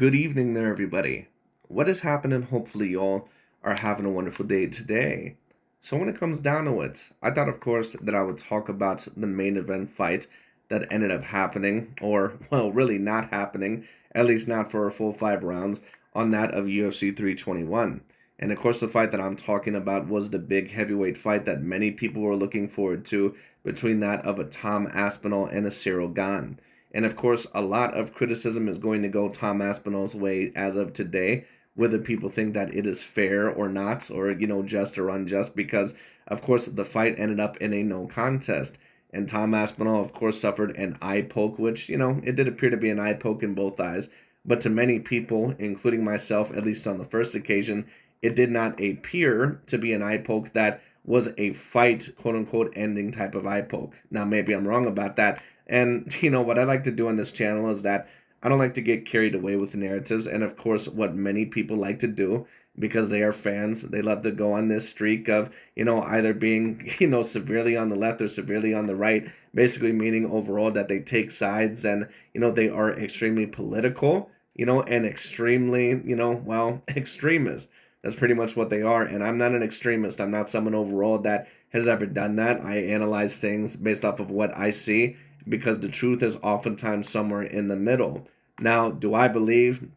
Good evening there, everybody. What is happening? Hopefully, y'all are having a wonderful day today. So, when it comes down to it, I thought, of course, that I would talk about the main event fight that ended up happening, or, well, really not happening, at least not for a full 5 rounds, on that of UFC 321. And of course, the fight that I'm talking about was the big heavyweight fight that many people were looking forward to between that of a Tom Aspinall and a Cyril Gane. And of course, a lot of criticism is going to go Tom Aspinall's way as of today, whether people think that it is fair or not, or, just or unjust, because, of course, the fight ended up in a no contest. And Tom Aspinall, of course, suffered an eye poke, which, it did appear to be an eye poke in both eyes. But to many people, including myself, at least on the first occasion, it did not appear to be an eye poke that was a fight, quote unquote, ending type of eye poke. Now, maybe I'm wrong about that, and what I like to do on this channel is that I don't like to get carried away with narratives. And of course, what many people like to do because they are fans, they love to go on this streak of, either being, severely on the left or severely on the right, basically meaning overall that they take sides and, they are extremely political, and extremely, extremist. That's pretty much what they are. And I'm not an extremist. I'm not someone overall that has ever done that. I analyze things based off of what I see because the truth is oftentimes somewhere in the middle. Now, do I believe,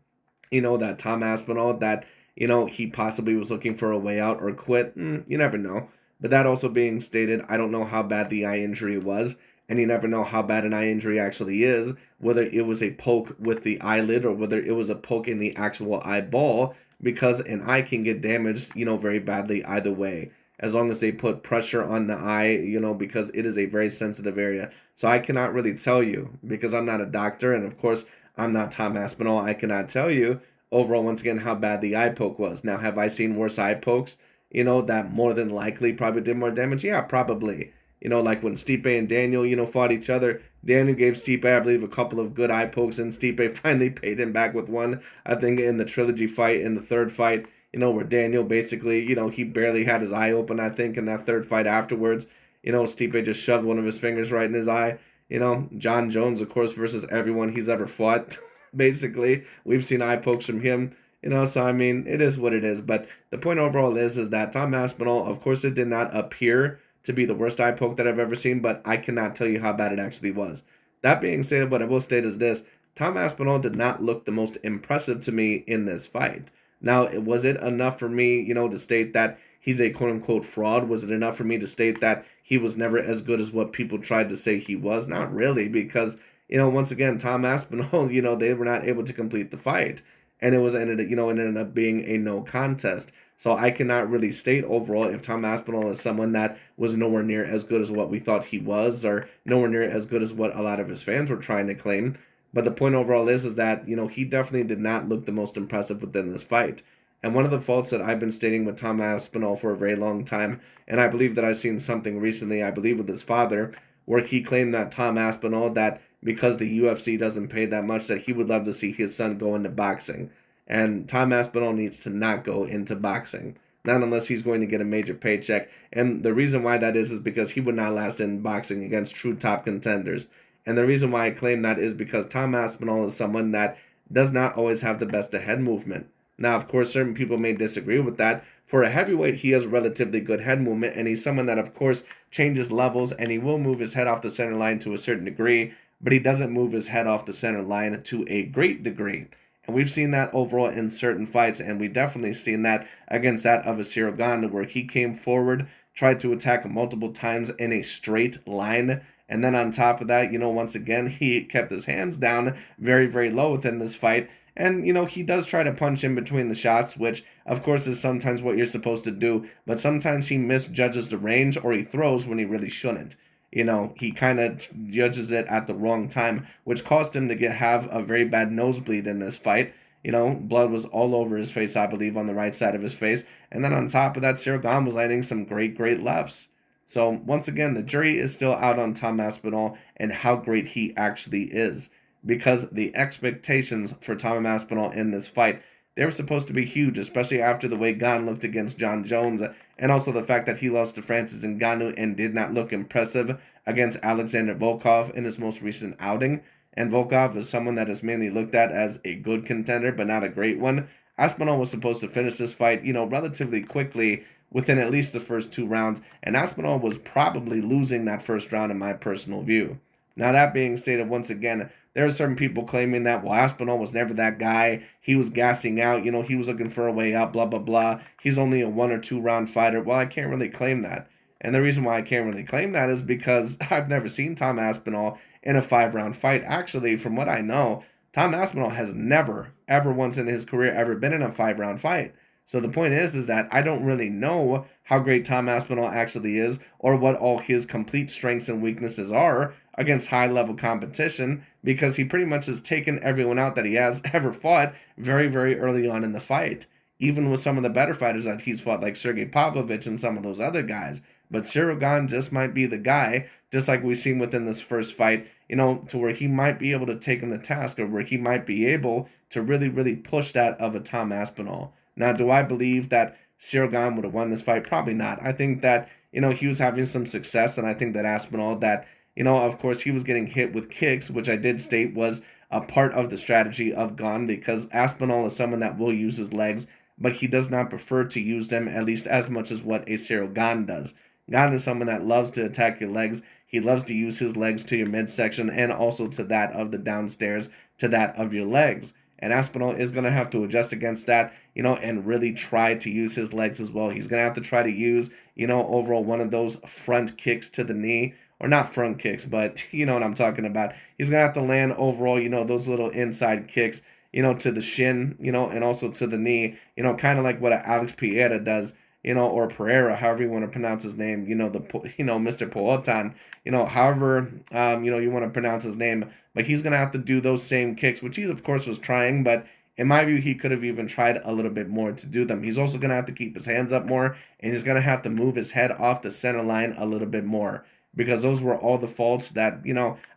that Tom Aspinall, that, he possibly was looking for a way out or quit? You never know. But that also being stated, I don't know how bad the eye injury was, and you never know how bad an eye injury actually is, whether it was a poke with the eyelid or whether it was a poke in the actual eyeball, because an eye can get damaged, very badly either way as long as they put pressure on the eye, because it is a very sensitive area. So I cannot really tell you because I'm not a doctor. And of course, I'm not Tom Aspinall. I cannot tell you overall, once again, how bad the eye poke was. Now, have I seen worse eye pokes, that more than likely probably did more damage? Yeah, probably. Like when Stipe and Daniel, fought each other. Daniel gave Stipe, I believe, a couple of good eye pokes, and Stipe finally paid him back with one, I think, in the trilogy fight, in the third fight, where Daniel basically, he barely had his eye open, I think, in that third fight afterwards. Stipe just shoved one of his fingers right in his eye. John Jones, of course, versus everyone he's ever fought, basically. We've seen eye pokes from him, so I mean, it is what it is. But the point overall is that Tom Aspinall, of course, it did not appear to be the worst eye poke that I've ever seen, but I cannot tell you how bad it actually was. That being said, what I will state is this: Tom Aspinall did not look the most impressive to me in this fight. Now, was it enough for me, to state that he's a quote unquote fraud? Was it enough for me to state that he was never as good as what people tried to say he was? Not really, because, once again, Tom Aspinall, they were not able to complete the fight. And it ended up being a no contest. So I cannot really state overall if Tom Aspinall is someone that was nowhere near as good as what we thought he was, or nowhere near as good as what a lot of his fans were trying to claim. But the point overall is that, he definitely did not look the most impressive within this fight. And one of the faults that I've been stating with Tom Aspinall for a very long time, and I believe that I've seen something recently, I believe with his father, where he claimed that Tom Aspinall, that because the UFC doesn't pay that much, that he would love to see his son go into boxing. And Tom Aspinall needs to not go into boxing. Not unless he's going to get a major paycheck. And the reason why that is because he would not last in boxing against true top contenders. And the reason why I claim that is because Tom Aspinall is someone that does not always have the best head movement. Now, of course, certain people may disagree with that. For a heavyweight, he has relatively good head movement, and he's someone that, of course, changes levels, and he will move his head off the center line to a certain degree, but he doesn't move his head off the center line to a great degree. And we've seen that overall in certain fights, and we definitely seen that against that of a Cyril Gane, where he came forward, tried to attack multiple times in a straight line. And then on top of that, once again, he kept his hands down very, very low within this fight. And, he does try to punch in between the shots, which, of course, is sometimes what you're supposed to do. But sometimes he misjudges the range or he throws when he really shouldn't. He kind of judges it at the wrong time, which caused him to have a very bad nosebleed in this fight. Blood was all over his face, I believe, on the right side of his face. And then on top of that, Cyril Gane was landing some great, great lefts. So, once again, the jury is still out on Tom Aspinall and how great he actually is. Because the expectations for Tom Aspinall in this fight, they were supposed to be huge, especially after the way Gane looked against John Jones, and also the fact that he lost to Francis Ngannou and did not look impressive against Alexander Volkov in his most recent outing. and Volkov is someone that is mainly looked at as a good contender, but not a great one. Aspinall was supposed to finish this fight, relatively quickly within at least the first 2 rounds, and Aspinall was probably losing that first round in my personal view. Now, that being stated, once again, there are certain people claiming that, well, Aspinall was never that guy. He was gassing out. He was looking for a way out, blah, blah, blah. He's only a 1 or 2 round fighter. Well, I can't really claim that. And the reason why I can't really claim that is because I've never seen Tom Aspinall in a 5 round fight. Actually, from what I know, Tom Aspinall has never, ever once in his career, ever been in a 5 round fight. So the point is that I don't really know how great Tom Aspinall actually is or what all his complete strengths and weaknesses are against high level competition, because he pretty much has taken everyone out that he has ever fought very, very early on in the fight. Even with some of the better fighters that he's fought, like Sergey Pavlovich and some of those other guys. But Cyril Gane just might be the guy, just like we've seen within this first fight, to where he might be able to take him to task, or where he might be able to really, really push that of a Tom Aspinall. Now, do I believe that Cyril Gane would have won this fight? Probably not. I think that, he was having some success, and I think that Aspinall, that, of course, he was getting hit with kicks, which I did state was a part of the strategy of Gane, because Aspinall is someone that will use his legs, but he does not prefer to use them at least as much as what a Cyril Gane does. Gane is someone that loves to attack your legs. He loves to use his legs to your midsection and also to that of the downstairs, to that of your legs. And Aspinall is going to have to adjust against that, and really try to use his legs as well. He's going to have to try to use, overall one of those front kicks to the knee, or not front kicks, but you know what I'm talking about. He's going to have to land overall, those little inside kicks, to the shin, and also to the knee, kind of like what Alex Pereira does, or Pereira, however you want to pronounce his name, Mr. Pootan, however, you want to pronounce his name, but he's going to have to do those same kicks, which he, of course, was trying, but in my view, he could have even tried a little bit more to do them. He's also going to have to keep his hands up more, and he's going to have to move his head off the center line a little bit more, because those were all the faults that,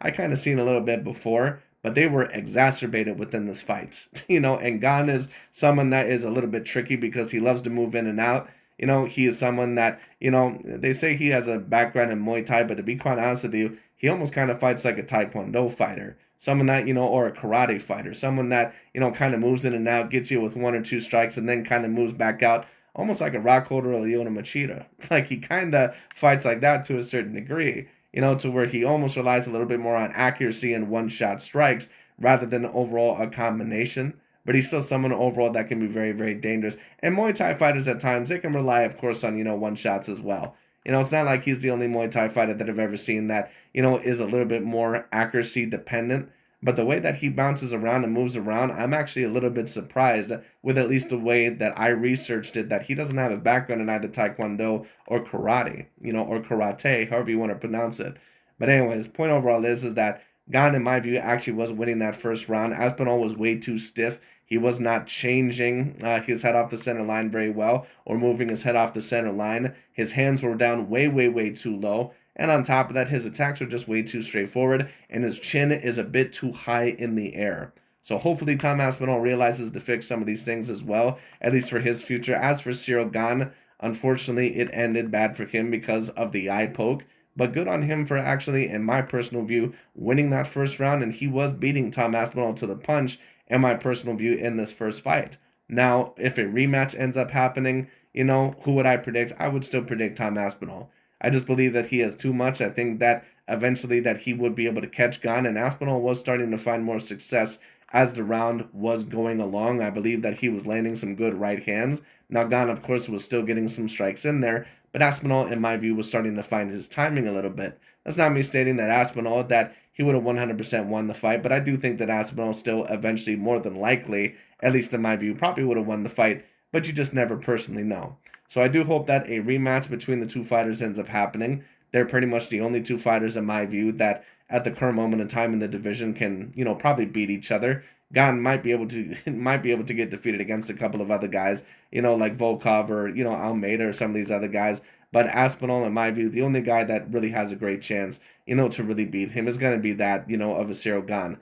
I kind of seen a little bit before, but they were exacerbated within this fight, and Gane is someone that is a little bit tricky because he loves to move in and out. He is someone that, they say he has a background in Muay Thai, but to be quite honest with you, he almost kind of fights like a Taekwondo fighter. Someone that, or a karate fighter. Someone that, kind of moves in and out, gets you with 1 or 2 strikes, and then kind of moves back out, almost like a Rockholder or Leona Machida. Like, he kind of fights like that to a certain degree, to where he almost relies a little bit more on accuracy and one-shot strikes rather than overall a combination. But he's still someone overall that can be very, very dangerous. And Muay Thai fighters at times, they can rely, of course, on, one-shots as well. It's not like he's the only Muay Thai fighter that I've ever seen that, is a little bit more accuracy dependent. But the way that he bounces around and moves around, I'm actually a little bit surprised with at least the way that I researched it, that he doesn't have a background in either Taekwondo or karate, or karate, however you want to pronounce it. But anyways, point overall is that Gane, in my view, actually was winning that first round. Aspinall was way too stiff. He was not changing his head off the center line very well, or moving his head off the center line. His hands were down way, way, way too low. And on top of that, his attacks are just way too straightforward, and his chin is a bit too high in the air. So hopefully Tom Aspinall realizes to fix some of these things as well, at least for his future. As for Cyril Gane, unfortunately, it ended bad for him because of the eye poke. But good on him for actually, in my personal view, winning that first round, and he was beating Tom Aspinall to the punch, in my personal view, in this first fight. Now, if a rematch ends up happening, who would I predict? I would still predict Tom Aspinall. I just believe that he has too much. I think that eventually that he would be able to catch Gane, and Aspinall was starting to find more success as the round was going along. I believe that he was landing some good right hands. Now, Gane, of course, was still getting some strikes in there, but Aspinall, in my view, was starting to find his timing a little bit. That's not me stating that Aspinall, that he would have 100% won the fight, but I do think that Aspinall still eventually, more than likely, at least in my view, probably would have won the fight, but you just never personally know. So I do hope that a rematch between the two fighters ends up happening. They're pretty much the only two fighters, in my view, that at the current moment in time in the division can, probably beat each other. Gane might be able to get defeated against a couple of other guys, like Volkov or, Almeida or some of these other guys. But Aspinall, in my view, the only guy that really has a great chance, to really beat him is going to be that, of a Cyril Gane.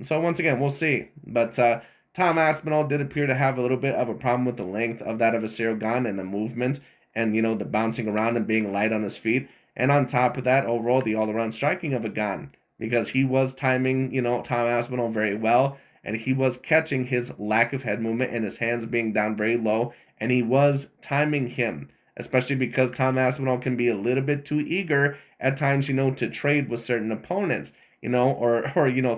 So once again, we'll see. But Tom Aspinall did appear to have a little bit of a problem with the length of that of a Cyril Gane and the movement and, the bouncing around and being light on his feet. And on top of that, overall, the all-around striking of a Gane. because he was timing, Tom Aspinall very well, and he was catching his lack of head movement and his hands being down very low, and he was timing him, especially because Tom Aspinall can be a little bit too eager at times, to trade with certain opponents, or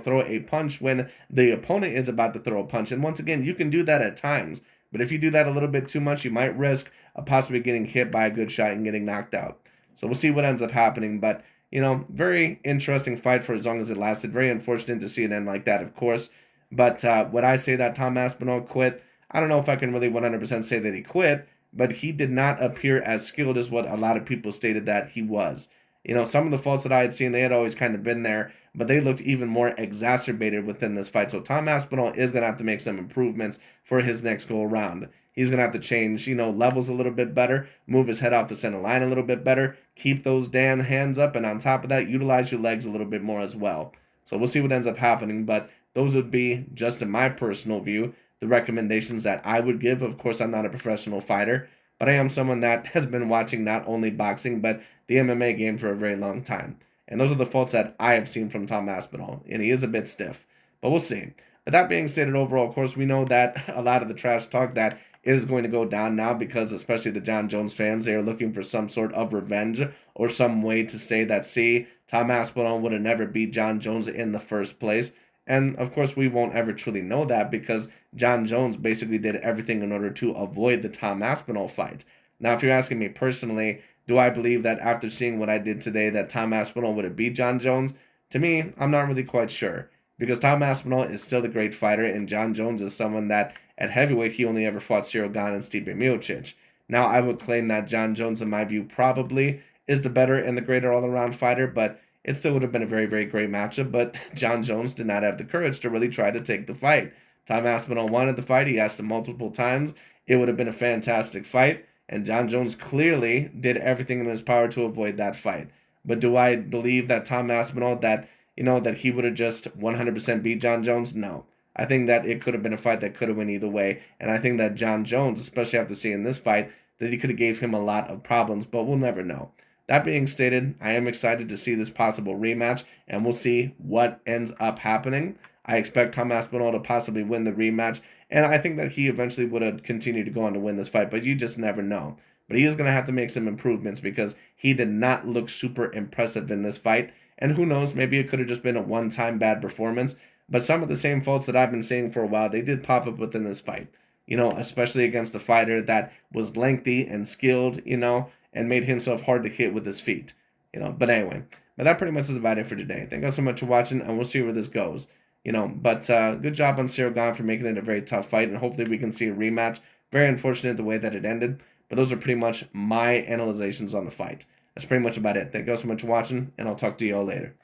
throw a punch when the opponent is about to throw a punch. And once again, you can do that at times, but if you do that a little bit too much, you might risk possibly getting hit by a good shot and getting knocked out. So we'll see what ends up happening, but very interesting fight for as long as it lasted. Very unfortunate to see it end like that, of course. But would I say that Tom Aspinall quit? I don't know if I can really 100% say that he quit, but he did not appear as skilled as what a lot of people stated that he was. Some of the faults that I had seen, they had always kind of been there, but they looked even more exacerbated within this fight. So Tom Aspinall is going to have to make some improvements for his next go around. He's going to have to change, levels a little bit better, move his head off the center line a little bit better, keep those damn hands up, and on top of that, utilize your legs a little bit more as well. So we'll see what ends up happening, but those would be, just in my personal view, the recommendations that I would give. Of course, I'm not a professional fighter, but I am someone that has been watching not only boxing, but the MMA game for a very long time. And those are the faults that I have seen from Tom Aspinall, and he is a bit stiff, but we'll see. But that being stated, overall, of course, we know that a lot of the trash talk that is going to go down now, because especially the Jon Jones fans, they are looking for some sort of revenge or some way to say that, see, Tom Aspinall would have never beat Jon Jones in the first place. And of course, we won't ever truly know that, because Jon Jones basically did everything in order to avoid the Tom Aspinall fight. Now, if you're asking me personally, do I believe that after seeing what I did today that Tom Aspinall would have beat Jon Jones? To me, I'm not really quite sure, because Tom Aspinall is still a great fighter, and Jon Jones is someone that at heavyweight he only ever fought Cyril Gane and Stipe Miocic. Now, I would claim that Jon Jones, in my view, probably is the better and the greater all-around fighter, but it still would have been a very, very great matchup. But Jon Jones did not have the courage to really try to take the fight. Tom Aspinall wanted the fight. He asked him multiple times. It would have been a fantastic fight, and Jon Jones clearly did everything in his power to avoid that fight. But do I believe that Tom Aspinall, that he would have just 100% beat Jon Jones? No. I think that it could have been a fight that could have went either way, and I think that Jon Jones, especially after seeing this fight, that he could have gave him a lot of problems, but we'll never know. That being stated, I am excited to see this possible rematch, and we'll see what ends up happening. I expect Tom Aspinall to possibly win the rematch, and I think that he eventually would have continued to go on to win this fight, but you just never know. But he is going to have to make some improvements, because he did not look super impressive in this fight, and who knows, maybe it could have just been a one-time bad performance. But some of the same faults that I've been saying for a while, they did pop up within this fight. Especially against a fighter that was lengthy and skilled, and made himself hard to hit with his feet. But anyway, but that pretty much is about it for today. Thank you so much for watching, and we'll see where this goes. But good job on Cyril Gane for making it a very tough fight, and hopefully we can see a rematch. Very unfortunate the way that it ended, but those are pretty much my analyzations on the fight. That's pretty much about it. Thank you so much for watching, and I'll talk to you all later.